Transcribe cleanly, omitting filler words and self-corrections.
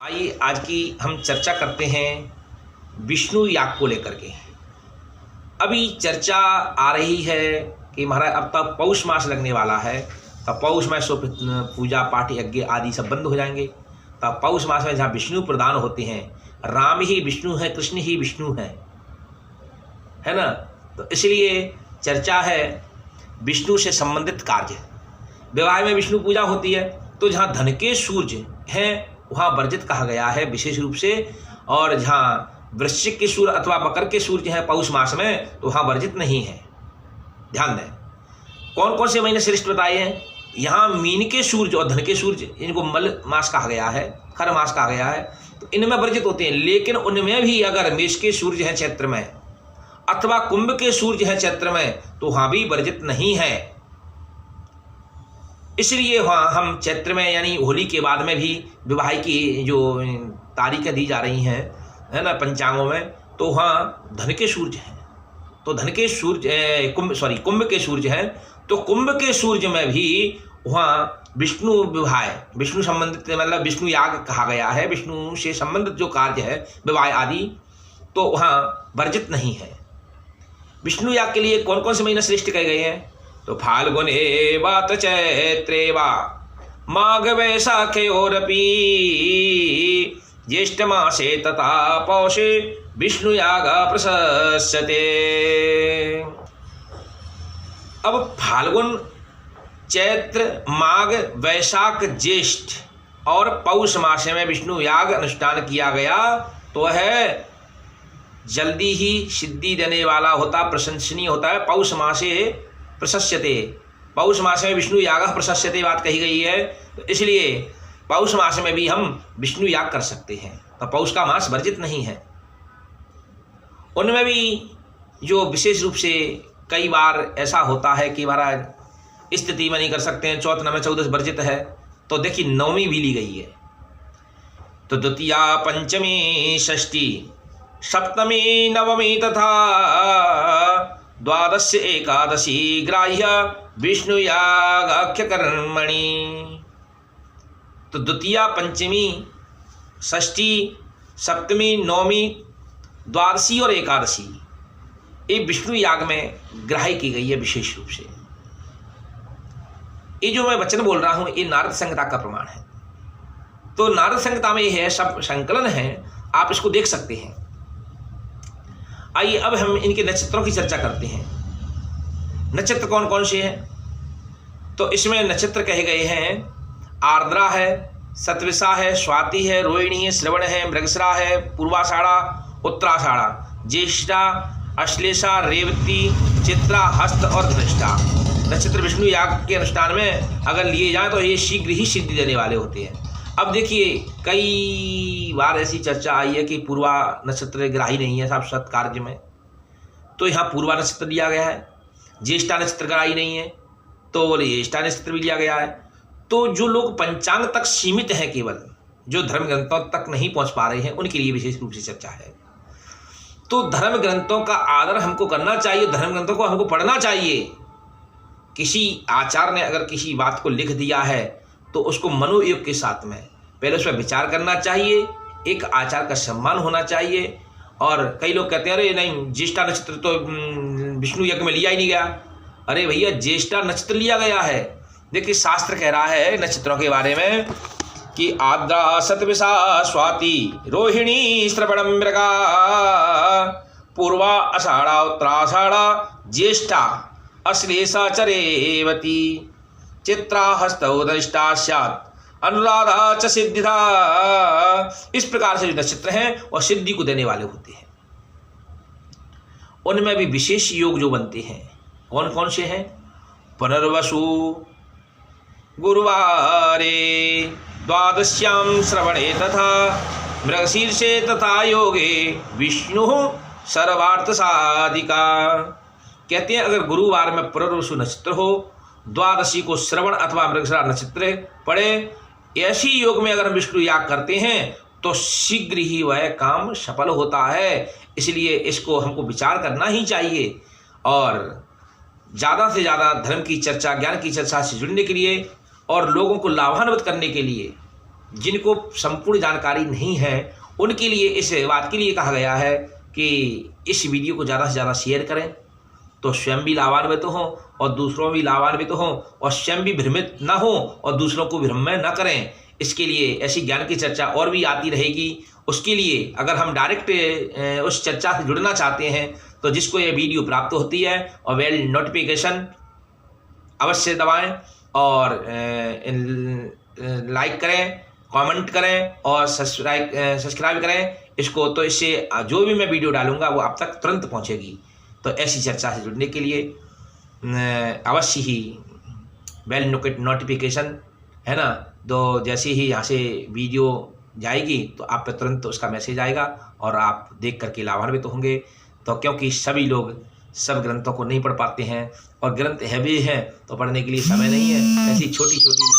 आइए आज की हम चर्चा करते हैं विष्णु याग को लेकर के। अभी चर्चा आ रही है कि महाराज अब तक पौष मास लगने वाला है, तब पौष मास पूजा पाठ यज्ञ आदि सब बंद हो जाएंगे। तब पौष मास में जहाँ विष्णु प्रदान होते हैं, राम ही विष्णु है, कृष्ण ही विष्णु है ना। तो इसलिए चर्चा है विष्णु से संबंधित कार्य। विवाह में विष्णु पूजा होती है, तो जहाँ धन के सूर्य हैं वहाँ वर्जित कहा गया है विशेष रूप से, और जहाँ वृश्चिक के सूर्य अथवा मकर के सूर्य हैं पौष मास में, तो वहाँ वर्जित नहीं है। ध्यान दें कौन कौन से महीने श्रेष्ठ बताए हैं। यहाँ मीन के सूर्य और धन के सूर्य, इनको मल मास कहा गया है, खर मास कहा गया है, तो इनमें वर्जित होते हैं। लेकिन उनमें भी अगर मेष के सूर्य हैं चैत्र में अथवा कुंभ के सूर्य हैं चैत्र में, तो वहाँ भी वर्जित नहीं है। इसलिए वहाँ हम चैत्र में यानी होली के बाद में भी विवाह की जो तारीखें दी जा रही हैं है ना पंचांगों में, तो वहाँ धन के सूर्य हैं, तो धन के सूर्य कुंभ के सूर्य हैं, तो कुंभ के सूर्य में भी वहाँ विष्णु विवाह, विष्णु संबंधित मतलब विष्णु याग कहा गया है, विष्णु से संबंधित जो कार्य है विवाह आदि, तो वहाँ वर्जित नहीं है। विष्णु याग के लिए कौन कौन से महीने श्रेष्ठ कहे गए हैं, तो फाल्गुने वा चैत्रे वा माघ वैशाखयोरपि ज्येष्ठ मासे तथा पौषे विष्णु याग प्रशस्यते। अब फाल्गुन, चैत्र, माघ, वैशाख, ज्येष्ठ और पौष मास में विष्णु याग अनुष्ठान किया गया, तो वह जल्दी ही सिद्धि देने वाला होता, प्रशंसनीय होता है। पौष मासे प्रशस्यते, पौष मास में विष्णु याग प्रशस्यते बात कही गई है, तो इसलिए पौष मास में भी हम विष्णु याग कर सकते हैं, तो पौष का मास वर्जित नहीं है। उनमें भी जो विशेष रूप से कई बार ऐसा होता है कि महाराज स्थिति में नहीं कर सकते हैं, चौथ नवमी चौदस वर्जित है, तो देखिए नवमी भी ली गई है, तो द्वितीया पंचमी षष्ठी सप्तमी नवमी तथा द्वादश एकादशी ग्राह्य विष्णु यागाख्य कर्मणि। तो द्वितीया पंचमी षष्ठी सप्तमी नवमी द्वादशी और एकादशी ये विष्णु याग में ग्राह्य की गई है विशेष रूप से। ये जो मैं वचन बोल रहा हूं ये नारद संहिता का प्रमाण है, तो नारद संहिता में ये है, सब संकलन है, आप इसको देख सकते हैं। आइए अब हम इनके नक्षत्रों की चर्चा करते हैं। नक्षत्र कौन कौन से हैं, तो इसमें नक्षत्र कहे गए हैं आर्द्रा है, सतविशा है, स्वाति है, रोहिणी है, श्रवण है, मृगशिरा है, पूर्वाषाढ़ा, उत्तराषाढ़ा, ज्येष्ठा, अश्लेषा, रेवती, चित्रा, हस्त और धनिष्ठा। नक्षत्र विष्णु याग के अनुष्ठान में अगर लिए जाएं तो ये शीघ्र ही सिद्धि देने वाले होते हैं। अब देखिए कई बार ऐसी चर्चा आई है कि पूर्वा नक्षत्र ग्राही नहीं है साहब सत्कार्य में, तो यहाँ पूर्वा नक्षत्र लिया गया है। ज्येष्ठा नक्षत्र ग्राही नहीं है, तो बोले ज्येष्ठा नक्षत्र भी लिया गया है। तो जो लोग पंचांग तक सीमित हैं, केवल जो धर्म ग्रंथों तक नहीं पहुँच पा रहे हैं, उनके लिए विशेष रूप से चर्चा है। तो धर्म ग्रंथों का आदर हमको करना चाहिए, धर्म ग्रंथों को हमको पढ़ना चाहिए। किसी आचार्य ने अगर किसी बात को लिख दिया है तो उसको मनोयोग के साथ में पहले उस पर विचार करना चाहिए, एक आचार का सम्मान होना चाहिए। और कई लोग कहते हैं अरे नहीं ज्येष्ठा नक्षत्र तो विष्णु यज्ञ में लिया ही नहीं गया। अरे भैया ज्येष्ठा नक्षत्र लिया गया है। देखिए शास्त्र कह रहा है नक्षत्रों के बारे में कि आद्रा सतविशा स्वाति रोहिणी श्रवणम मृगा पूर्वा आषाढ़ा उत्तराषाढ़ा ज्येष्ठा अश्लेषा च रेवती चित्रा हस्तौ धनिष्ठा स्यात् अनुराधा च सिद्धिधा। इस प्रकार से जो नक्षत्र हैं और सिद्धि को देने वाले होते हैं। उनमें भी विशेष योग जो बनते हैं कौन कौन से हैं, पुनर्वसु गुरुवारे द्वादश्याम श्रवणे तथा मृगशीर्षे तथा योगे विष्णु सर्वार्थ साधिका। कहते हैं अगर गुरुवार में पुनर्वसु नक्षत्र हो, द्वादशी को श्रवण अथवा मृगशिरा नक्षत्र पड़े, ऐसी योग में अगर हम विष्णु याग करते हैं तो शीघ्र ही वह काम सफल होता है। इसलिए इसको हमको विचार करना ही चाहिए, और ज़्यादा से ज़्यादा धर्म की चर्चा, ज्ञान की चर्चा से जुड़ने के लिए और लोगों को लाभान्वित करने के लिए जिनको संपूर्ण जानकारी नहीं है उनके लिए इस बात के लिए कहा गया है कि इस वीडियो को ज़्यादा से ज़्यादा शेयर करें, तो स्वयं भी लाभान्वित हो और दूसरों भी लाभान्वित हो, और स्वयं भी भ्रमित न हो और दूसरों को भ्रम में न करें। इसके लिए ऐसी ज्ञान की चर्चा और भी आती रहेगी। उसके लिए अगर हम डायरेक्ट उस चर्चा से जुड़ना चाहते हैं तो जिसको ये वीडियो प्राप्त होती है और बेल नोटिफिकेशन अवश्य दबाएं और लाइक करें, कमेंट करें और सब्सक्राइब करें इसको, तो इससे जो भी मैं वीडियो डालूंगा वो आप तक तुरंत पहुंचेगी। तो ऐसी चर्चा से जुड़ने के लिए अवश्य ही बेल नोटिफिकेशन है ना, तो जैसे ही यहाँ से वीडियो जाएगी तो आप पे तुरंत उसका मैसेज आएगा और आप देख करके लाभान्वित होंगे। तो क्योंकि सभी लोग सब ग्रंथों को नहीं पढ़ पाते हैं और ग्रंथ हैवी हैं तो पढ़ने के लिए समय नहीं है, ऐसी छोटी छोटी